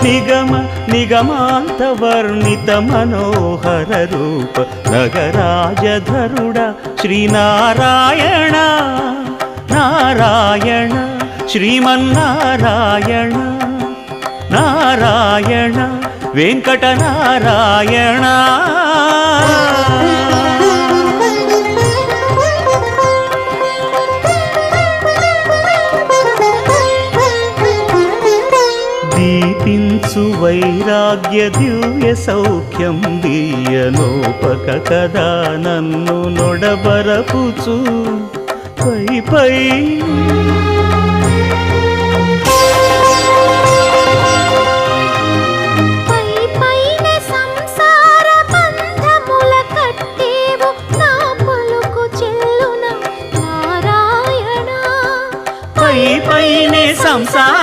నిగమ నిగమాంత వర్ణిత మనోహర రూప నగరాజధరుడ శ్రీనారాయణ నారాయణ శ్రీమన్నారాయణ నారాయణ వెంకటనారాయణ. దీపించు వైరాగ్య దివ్య సౌఖ్యం దీయలోపక కదా నన్ను నొడబరపుచు పై పై